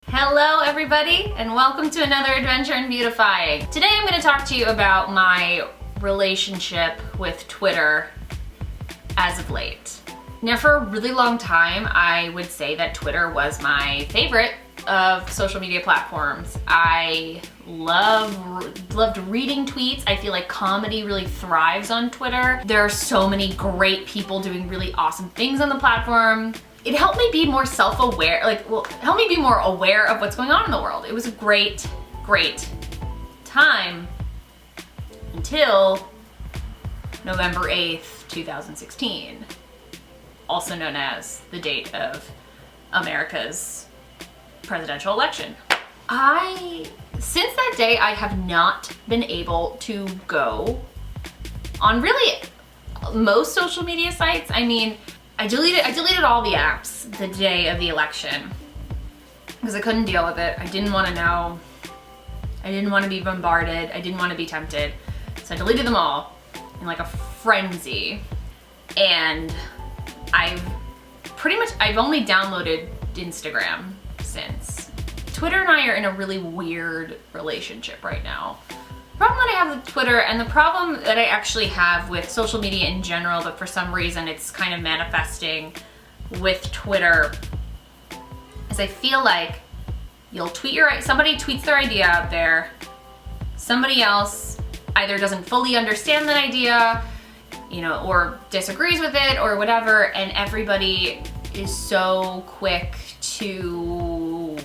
Hello everybody, and welcome to another adventure in beautifying. Today I'm going to talk to you about my relationship with Twitter as of late. Now, for a really long time, I would say that Twitter was my favorite of social media platforms. I loved reading tweets. I feel like comedy really thrives on Twitter. There are so many great people doing really awesome things on the platform. It helped me be more self-aware, helped me be more aware of what's going on in the world. It was a great, great time until November 8th, 2016, also known as the date of America's presidential election. Since that day, I have not been able to go on really most social media sites. I mean, I deleted all the apps the day of the election because I couldn't deal with it. I didn't want to know. I didn't want to be bombarded. I didn't want to be tempted. So I deleted them all in like a frenzy. And I've only downloaded Instagram since. Twitter and I are in a really weird relationship right now. The problem that I have with Twitter, and the problem that I actually have with social media in general, but for some reason it's kind of manifesting with Twitter, is I feel like somebody tweets their idea out there, somebody else either doesn't fully understand that idea, or disagrees with it or whatever, and everybody is so quick to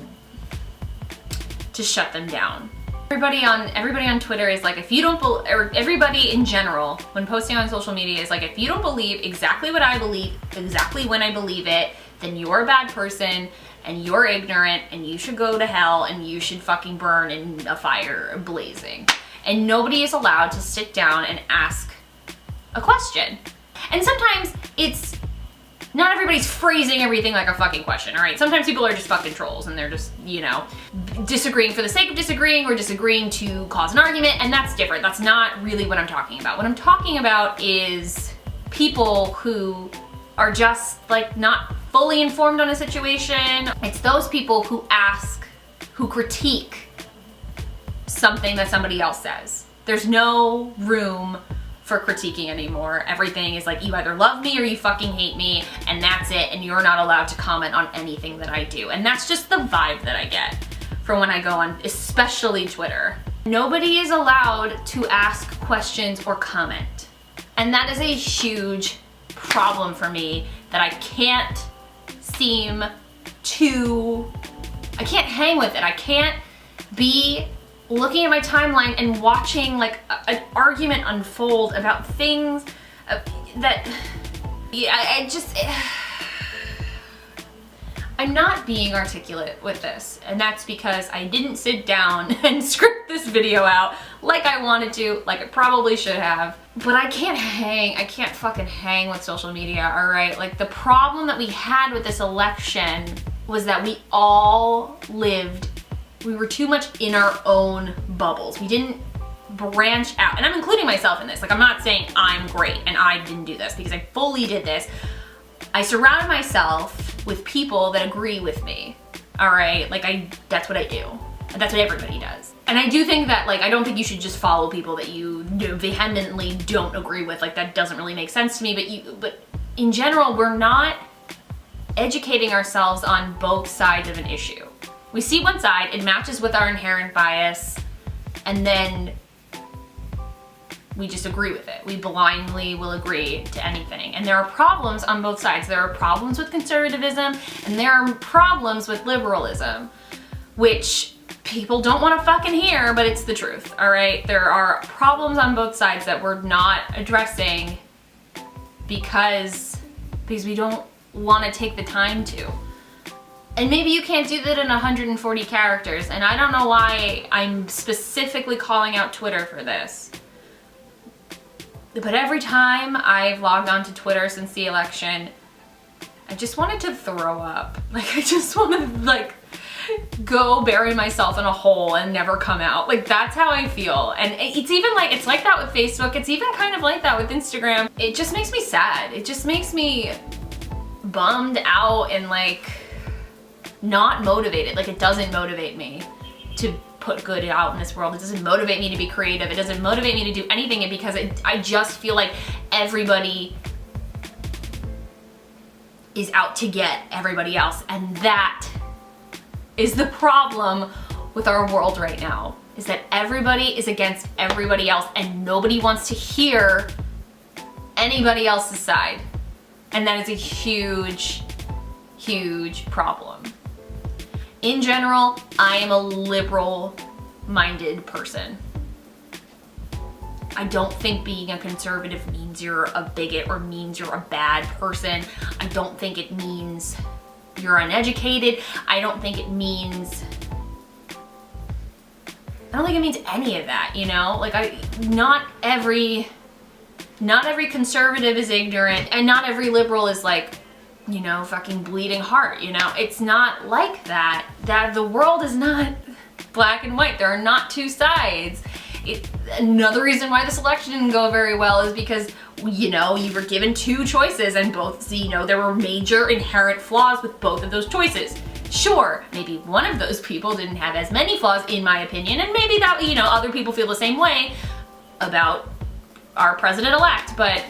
shut them down. Everybody on Twitter is like, or everybody in general, when posting on social media, is like, if you don't believe exactly what I believe, exactly when I believe it, then you're a bad person, and you're ignorant, and you should go to hell, and you should fucking burn in a fire blazing. And nobody is allowed to sit down and ask a question. And sometimes not everybody's phrasing everything like a fucking question, all right? Sometimes people are just fucking trolls and they're just, disagreeing for the sake of disagreeing or disagreeing to cause an argument, and that's different. That's not really what I'm talking about. What I'm talking about is people who are just not fully informed on a situation. It's those people who critique something that somebody else says. There's no room for critiquing anymore. Everything is like, you either love me or you fucking hate me, and that's it, and you're not allowed to comment on anything that I do. And that's just the vibe that I get from when I go on, especially Twitter. Nobody is allowed to ask questions or comment. And that is a huge problem for me that I can't hang with it. I can't be looking at my timeline and watching an argument unfold about things I'm not being articulate with this, and that's because I didn't sit down and script this video out like I wanted to, like I probably should have. But I can't fucking hang with social media, all right? The problem that we had with this election was that we were too much in our own bubbles. We didn't branch out. And I'm including myself in this. I'm not saying I'm great and I didn't do this, because I fully did this. I surrounded myself with people that agree with me, all right? That's what I do. And that's what everybody does. And I do think that, I don't think you should just follow people that you vehemently don't agree with. That doesn't really make sense to me, but in general, we're not educating ourselves on both sides of an issue. We see one side, it matches with our inherent bias, and then we just agree with it. We blindly will agree to anything. And there are problems on both sides. There are problems with conservatism, and there are problems with liberalism, which people don't want to fucking hear, but it's the truth, all right? There are problems on both sides that we're not addressing because we don't want to take the time to. And maybe you can't do that in 140 characters, and I don't know why I'm specifically calling out Twitter for this. But every time I've logged onto Twitter since the election, I just wanted to throw up. I just want to go bury myself in a hole and never come out. That's how I feel. And it's even it's like that with Facebook. It's even kind of like that with Instagram. It just makes me sad. It just makes me bummed out and not motivated. Like, it doesn't motivate me to put good out in this world. It doesn't motivate me to be creative. It doesn't motivate me to do anything because I just feel like everybody is out to get everybody else. And that is the problem with our world right now, is that everybody is against everybody else and nobody wants to hear anybody else's side. And that is a huge, huge problem. In general, I am a liberal-minded person. I don't think being a conservative means you're a bigot or means you're a bad person. I don't think it means you're uneducated. I don't think it means any of that, you know? Like, not every conservative is ignorant, and not every liberal is like, you know, fucking bleeding heart, you know? It's not like that. The world is not black and white. There are not two sides. Another reason why this election didn't go very well is because, you know, you were given two choices and both, you know, there were major inherent flaws with both of those choices. Sure, maybe one of those people didn't have as many flaws, in my opinion, and maybe that, you know, other people feel the same way about our president-elect, but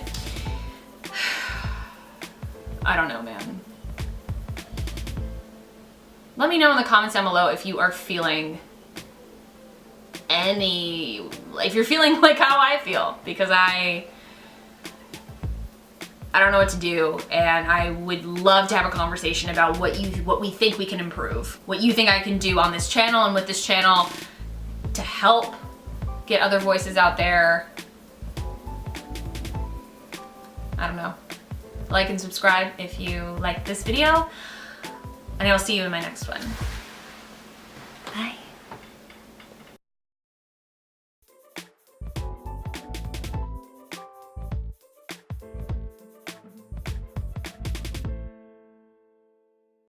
I don't know, man. Let me know in the comments down below if you are feeling if you're feeling like how I feel, because I don't know what to do, and I would love to have a conversation about what we think we can improve, what you think I can do on this channel and with this channel to help get other voices out there. I don't know. Like and subscribe if you like this video, and I will see you in my next one.